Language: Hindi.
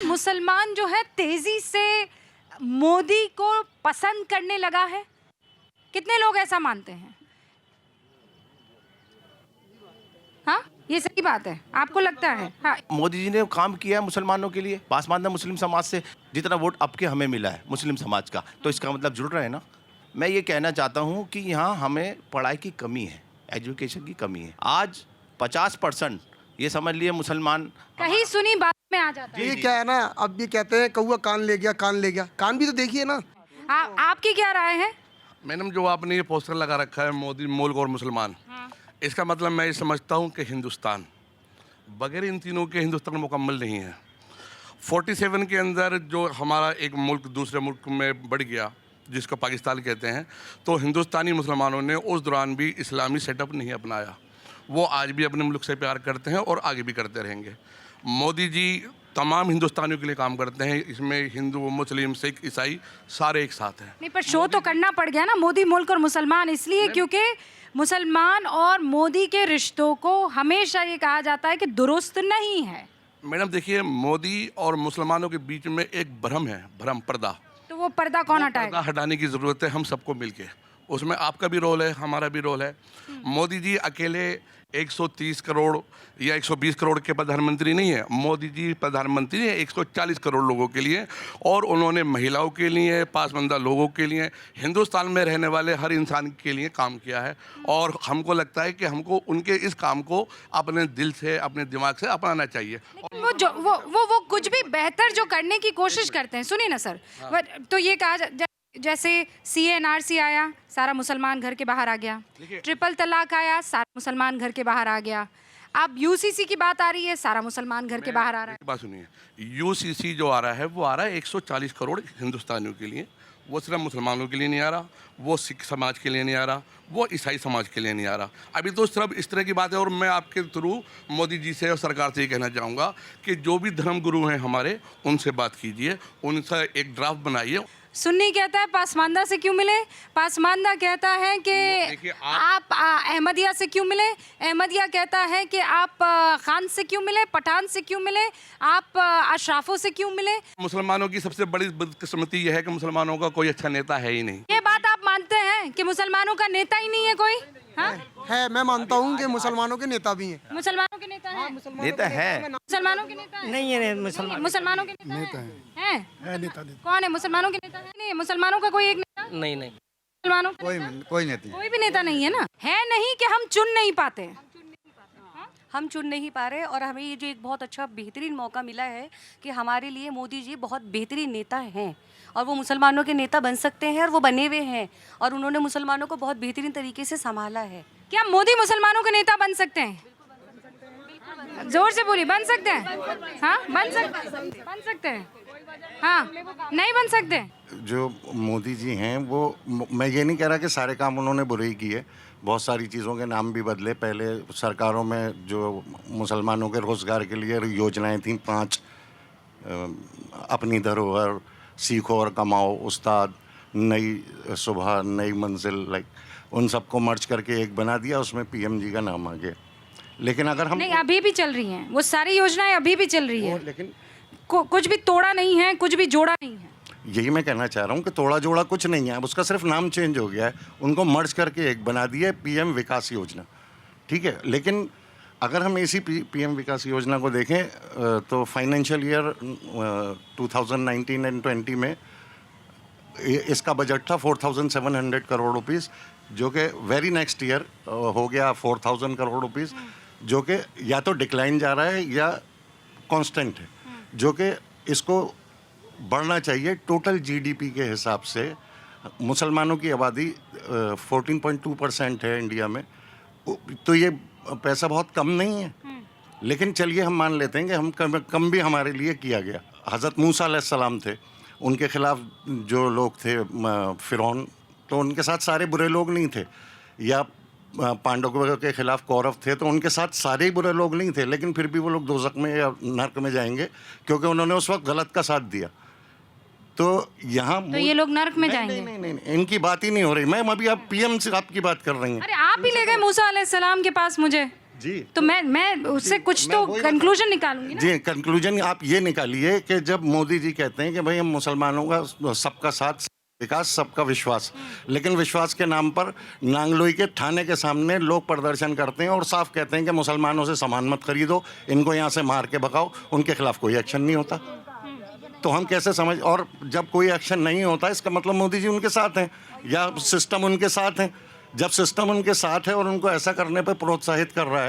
मुसलमान जो है तेजी से मोदी को पसंद करने लगा है। कितने लोग ऐसा मानते हैं? हाँ, ये सही बात है, आपको लगता है? हाँ, मोदी जी ने काम किया है मुसलमानों के लिए, पासमानदा मुस्लिम समाज से जितना वोट अब के हमें मिला है मुस्लिम समाज का, तो इसका मतलब जुड़ रहा है ना। मैं ये कहना चाहता हूँ कि यहाँ हमें पढ़ाई की कमी है, एजुकेशन की कमी है। आज 50% ये समझ लिए मुसलमान कहीं सुनी बात में आ जाता है। ये क्या है ना, अब ये कहते हैं कौआ कान ले गया, कान ले गया, कान भी तो देखिए ना। आपकी क्या राय है? मैडम, जो आपने ये पोस्टर लगा रखा है मोदी मुल्क और मुसलमान, इसका मतलब मैं ये समझता हूँ कि हिंदुस्तान बगैर इन तीनों के हिंदुस्तान मुकम्मल नहीं है। 47 के अंदर जो हमारा एक मुल्क दूसरे मुल्क में बढ़ गया जिसको पाकिस्तान कहते हैं, तो हिंदुस्तानी मुसलमानों ने उस दौरान भी इस्लामी सेटअप नहीं अपनाया। वो आज भी अपने मुल्क से प्यार करते हैं और आगे भी करते रहेंगे। मोदी जी तमाम हिंदुस्तानियों के लिए काम करते हैं, इसमें हिंदू मुस्लिम सिख ईसाई सारे एक साथ हैं। नहीं, पर शो तो करना पड़ गया ना, मोदी मुल्क और मुसलमान, इसलिए क्योंकि मुसलमान और मोदी के रिश्तों को हमेशा ये कहा जाता है कि दुरुस्त नहीं है। मैडम देखिए, मोदी और मुसलमानों के बीच में एक भ्रम है, भ्रम पर्दा। तो वो पर्दा कौन पर्दा हटाएगा? हटाने की ज़रूरत है हम सबको मिलके। उसमें आपका भी रोल है, हमारा भी रोल है। मोदी जी अकेले 130 करोड़ या 120 करोड़ के प्रधानमंत्री नहीं है। मोदी जी प्रधानमंत्री हैं 140 करोड़ लोगों के लिए, और उन्होंने महिलाओं के लिए, पासमानदा लोगों के लिए, हिंदुस्तान में रहने वाले हर इंसान के लिए काम किया है। और हमको लगता है कि हमको उनके इस काम को अपने दिल से, अपने दिमाग से अपनाना चाहिए। लेकिन वो कुछ भी बेहतर जो करने की कोशिश करते हैं, सुनिए ना सर। तो ये कहा जैसे CA/NRC आया, सारा मुसलमान घर के बाहर आ गया। ट्रिपल तलाक आया, सारा मुसलमान घर के बाहर आ गया। अब UCC की बात आ रही है, सारा मुसलमान घर के बाहर आ रहा है। बात सुनिए, UCC जो आ रहा है वो आ रहा है 140 करोड़ हिंदुस्तानियों के लिए। वो सिर्फ मुसलमानों के लिए नहीं आ रहा, वो सिख समाज के लिए नहीं आ रहा, वो ईसाई समाज के लिए नहीं आ रहा। अभी तो सिर्फ इस तरह की बात है। और मैं आपके थ्रू मोदी जी से और सरकार से ये कहना चाहूँगा कि जो भी धर्म गुरु हैं हमारे, उनसे बात कीजिए, उनसे एक ड्राफ्ट बनाइए। सुन्नी कहता है पासमानदा से क्यों मिले, पासमानदा कहता है कि आप अहमदिया से क्यों मिले, अहमदिया कहता है कि आप खान से क्यों मिले, पठान से क्यों मिले, आप अशराफों से क्यों मिले। मुसलमानों की सबसे बड़ी बदकिस्मती यह है कि मुसलमानों का कोई अच्छा नेता है ही नहीं। ये बात आप मानते हैं कि मुसलमानों का नेता ही नहीं है कोई? हाँ? है, मैं मानता हूँ कि मुसलमानों के नेता भी हैं। मुसलमानों के नेता हैं? नेता है, मुसलमानों के नेता हैं? नहीं है, मुसलमानों के नेता हैं? कौन है मुसलमानों के नेता? नहीं, मुसलमानों का कोई एक नेता नहीं मुसलमानों का? कोई नहीं। कोई भी नेता नहीं है ना। है नहीं कि हम चुन नहीं पाते। हम चुन नहीं पा रहे, और हमें ये जो एक बहुत अच्छा बेहतरीन मौका मिला है कि हमारे लिए मोदी जी बहुत बेहतरीन नेता हैं, और वो मुसलमानों के नेता बन सकते हैं, और वो बने हुए हैं, और उन्होंने मुसलमानों को बहुत बेहतरीन तरीके से संभाला है। क्या मोदी मुसलमानों के नेता बन सकते हैं? जोर से बोलिए, बन सकते हैं? हाँ, बन सकते हैं। हाँ, नहीं बन सकते? जो मोदी जी हैं वो, मैं ये नहीं कह रहा कि सारे काम उन्होंने बुरे ही किए, बहुत सारी चीज़ों के नाम भी बदले। पहले सरकारों में जो मुसलमानों के रोज़गार के लिए योजनाएं थीं 5, अपनी धरोहर, सीखो और कमाओ, उस्ताद, नई सुबह, नई मंजिल, लाइक उन सबको मर्ज करके एक बना दिया, उसमें PM जी का नाम आ गया। लेकिन अगर हम नहीं, अभी भी चल रही हैं वो सारी योजनाएं, अभी भी चल रही है। लेकिन कुछ भी तोड़ा नहीं है, कुछ भी जोड़ा नहीं है। यही मैं कहना चाह रहा हूँ कि तोड़ा जोड़ा कुछ नहीं है, अब उसका सिर्फ नाम चेंज हो गया है, उनको मर्ज करके एक बना दिया PM विकास योजना, ठीक है। लेकिन अगर हम इसी PM विकास योजना को देखें तो फाइनेंशियल ईयर 2019 एंड 20 में इसका बजट था 4700 करोड़ रुपीस, जो कि वेरी नेक्स्ट ईयर हो गया 4000 करोड़ रुपीस, जो कि या तो डिक्लाइन जा रहा है या कांस्टेंट है, जो कि इसको बढ़ना चाहिए। टोटल GDP के हिसाब से मुसलमानों की आबादी 14.2% है इंडिया में, तो ये पैसा बहुत कम नहीं है। लेकिन चलिए हम मान लेते हैं कि हम कम भी हमारे लिए किया गया। हज़रत मूसा अलैहिस्सलाम थे, उनके खिलाफ जो लोग थे फिरौन, तो उनके साथ सारे बुरे लोग नहीं थे, या पांडवों के खिलाफ कौरव थे, तो उनके साथ सारे ही बुरे लोग नहीं थे, लेकिन फिर भी वो लोग दोज़ख में या नर्क में जाएंगे क्योंकि उन्होंने उस वक्त गलत का साथ दिया। तो यहाँ तो ये लोग नर्क में जाएंगे? नहीं, इनकी बात ही नहीं हो रही। मैम अभी आप PM से आपकी बात कर रही हैं। अरे आप ही ले गए मूसा अलैहिस्सलाम के पास मुझे। जी तो मैं उससे कुछ तो कंक्लूजन निकालूंगी ना। जी, कंक्लूजन आप ये निकालिए कि जब मोदी जी कहते हैं कि भाई हम मुसलमानों का सबका साथ विकास सबका विश्वास, लेकिन विश्वास के नाम पर नांगलोई के थाने के सामने लोग प्रदर्शन करते हैं और साफ कहते हैं कि मुसलमानों से सामान मत खरीदो, इनको यहाँ से मार के भगाओ, उनके खिलाफ कोई एक्शन नहीं होता। तो हम कैसे समझ, और जब कोई एक्शन नहीं होता इसका मतलब मोदी जी उनके साथ हैं या सिस्टम उनके साथ है। जब सिस्टम उनके साथ है और उनको ऐसा करने पर प्रोत्साहित कर रहा है